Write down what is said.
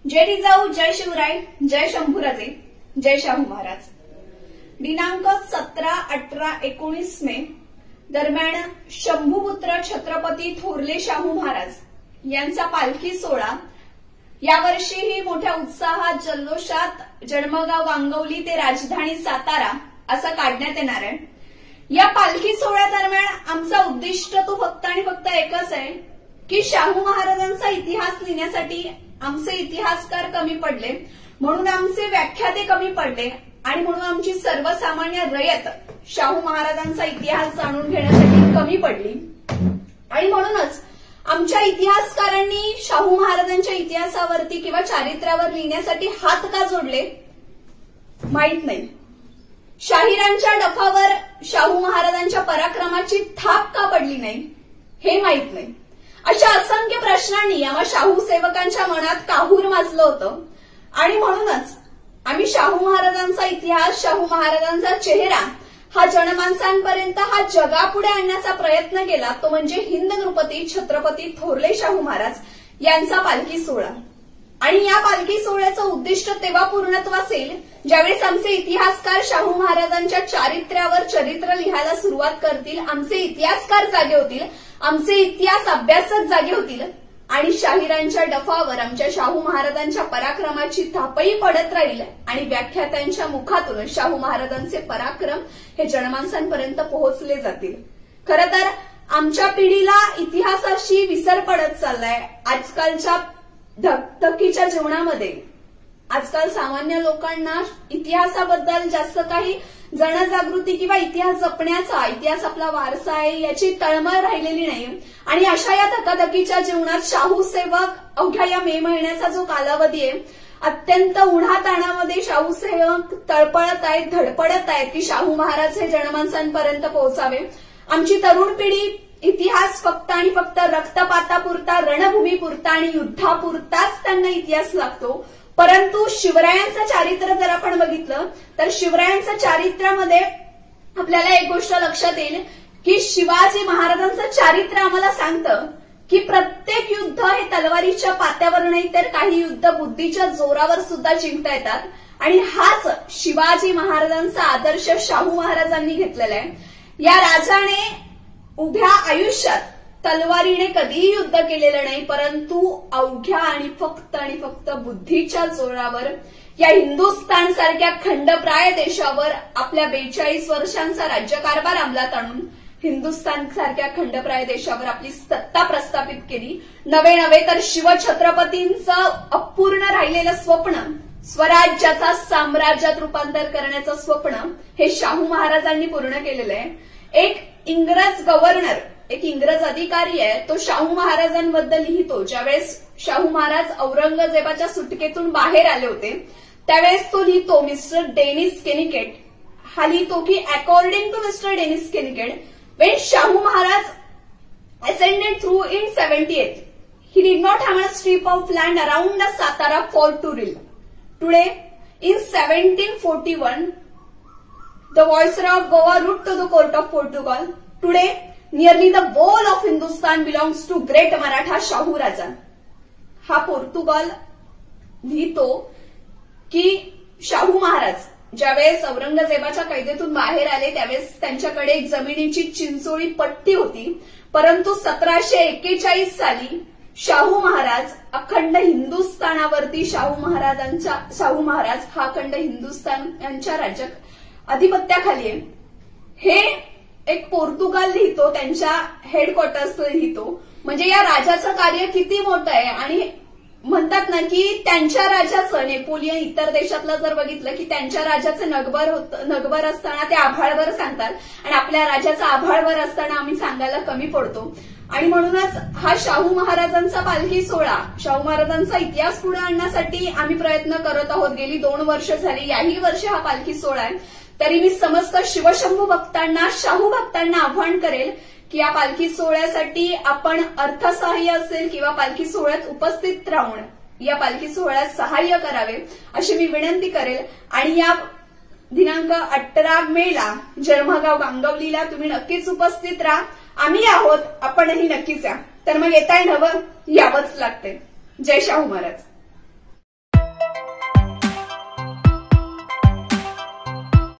जय जिजाऊ, जय शिवराय, जय शंभूराजे, जय शाहू महाराज। दिनांक 17, 18, 19 मे दरम्यान शंभूपुत्र छत्रपती थोरले शाहू महाराज यांचा पालखी सोहळा यावर्षीही मोठ्या उत्साहात जल्लोषात जन्मगाव गांगवली ते राजधानी सातारा असं काढण्यात येणार आहे। या पालखी सोहळ्यादरम्यान आमचा उद्दिष्ट तो फक्त आणि फक्त एकच आहे की शाहू महाराजांचा इतिहास लिहिण्यासाठी आमचे इतिहासकार कमी पडले, म्हणून आमचे व्याख्याते कमी पडले आणि म्हणून आमची सर्वसामान्य रयत शाहू महाराजांचा इतिहास जाणून घेण्यासाठी कमी पडली आणि म्हणूनच आमच्या इतिहासकारांनी शाहू महाराजांच्या इतिहासावरती किंवा चारित्र्यावर लिहिण्यासाठी हात का जोडले माहित नाही। शाहिरांच्या डफावर शाहू महाराजांच्या पराक्रमाची थाप का पडली नाही हे माहित नाही। अशा असंख्य प्रश्नांनी आम्हा शाहू सेवकांच्या मनात काहूर माजलं होतं आणि म्हणूनच आम्ही शाहू महाराजांचा इतिहास, शाहू महाराजांचा चेहरा हा जनमानसांपर्यंत हा जगापुढे आणण्याचा प्रयत्न केला, तो म्हणजे हिंद नृपती छत्रपती थोरले शाहू महाराज यांचा पालखी सोहळा। आणि या पालखी सोहळ्याचं उद्दिष्ट तेव्हा पूर्णत्वास येईल ज्यावेळेस आमचे इतिहासकार शाहू महाराजांच्या चारित्र्यावर चरित्र लिहायला सुरुवात करतील, आमचे इतिहासकार जागे होतील, आमचे इतिहास अभ्यासक जागे होतील आणि शाहिरांच्या डफावर आमच्या शाहू महाराजांच्या पराक्रमाची थापही पडत राहील आणि व्याख्यात्यांच्या मुखातून शाहू महाराजांचे पराक्रम हे जनमानसांपर्यंत पोहोचले जातील। खरं तर आमच्या पिढीला इतिहासाशी विसर पडत चाललाय। आजकालच्या धकधकीच्या जीवनामध्ये आजकाल सामान्य लोकांना इतिहासाबद्दल जास्त काही जनजागृती किंवा इतिहास जपण्याचा, इतिहास आपला वारसा आहे याची तळमळ राहिलेली नाही आणि अशा या धकाधकीच्या जीवनात शाहू सेवक अवघ्या या मे महिन्याचा जो कालावधी आहे अत्यंत उन्हाताणामध्ये शाहू सेवक तळपळत आहेत, धडपडत आहेत की शाहू महाराज हे जनमानसांपर्यंत पोहोचावे। आमची तरुण पिढी इतिहास फक्त आणि फक्त रक्तपातापुरता, रणभूमीपुरता आणि युद्धापुरताच त्यांना इतिहास लागतो, परंतु शिवरायांचं चारित्र्य जर आपण बघितलं तर शिवरायांच्या चारित्र्यामध्ये आपल्याला एक गोष्ट लक्षात येईल की शिवाजी महाराजांचं चारित्र्य आम्हाला सांगतं की प्रत्येक युद्ध हे तलवारीच्या पात्यावर नाही तर काही युद्ध बुद्धीच्या जोरावर सुद्धा जिंकता येतात आणि हाच शिवाजी महाराजांचा आदर्श शाहू महाराजांनी घेतलेला आहे। या राजाने उभ्या आयुष्यात तलवारीने कधीही युद्ध केलेलं नाही, परंतु अवघ्या आणि फक्त बुद्धीच्या जोरावर या हिंदुस्थान सारख्या खंडप्राय देशावर आपल्या 42 वर्षांचा राज्यकारभार अंमलात आणून हिंदुस्थान सारख्या खंडप्राय देशावर आपली सत्ता प्रस्थापित केली। नवे तर शिवछत्रपतींचं अपूर्ण राहिलेलं स्वप्न, स्वराज्याचा साम्राज्यात रूपांतर करण्याचं स्वप्न हे शाहू महाराजांनी पूर्ण केलेलं आहे। एक इंग्रज गव्हर्नर, एक इंग्रज अधिकारी आहे, तो शाहू महाराजांबद्दल लिहितो। ज्यावेळेस शाहू महाराज औरंगजेबाच्या सुटकेतून बाहेर आले होते त्यावेळेस तो लिहितो, मिस्टर डेनिस केनिकेट हा लिहितो की according to mister Dennis Kincaid, when Shahu Maharaj ascended through in 78, he did not have a strip of land around the Satara for to rule. Today, in 1741, the Viceroy of Goa wrote to the court of Portugal, today nearly the whole of Hindustan belongs to great Maratha Shahu Raja. हा Portugal लिहितो की शाहू महाराज ज्यावेळेस औरंगजेबाच्या कैदेतून बाहेर आले त्यावेळेस त्यांच्याकडे एक जमिनीची चिंचोळी पट्टी होती, परंतु 1741 साली शाहू महाराज अखंड हिंदुस्थानावरती शाहू महाराज हा अखंड हिंदुस्थान यांच्या राज्य अधिपत्याखाली आहे हे एक पोर्तुगाल लिहितो, त्यांच्या हेडक्वार्टर्स लिहितो। म्हणजे या राजाचं कार्य किती मोठं आहे आणि म्हणतात ना की त्यांच्या राजाचं नेपोलियन इतर देशातलं जर बघितलं की त्यांच्या राजाचं नगबर असताना ते आभाळवर सांगतात आणि आपल्या राजाचा आभाळवर असताना आम्ही सांगायला कमी पडतो आणि म्हणूनच हा शाहू महाराजांचा पालखी सोहळा, शाहू महाराजांचा इतिहास पुढे आणण्यासाठी आम्ही प्रयत्न करत आहोत। गेली 2 वर्ष झाली, याही वर्षी हा पालखी सोहळा आहे। तरी मी समस्त शिवशंभू भक्तांना, शाहू भक्तांना आव्हान करेल की या पालखी सोहळ्यासाठी आपण अर्थसहाय्य असेल किंवा पालखी सोहळ्यात उपस्थित राहून या पालखी सोहळ्यात सहाय्य करावे अशी मी विनंती करेल आणि या दिनांक 18 मेला जन्मगाव गांगवलीला तुम्ही नक्कीच उपस्थित राहा। आम्ही आहोत, आपणही नक्कीच या। तर मग येताय नवं, यावंच लागते। जय शाहू महाराज।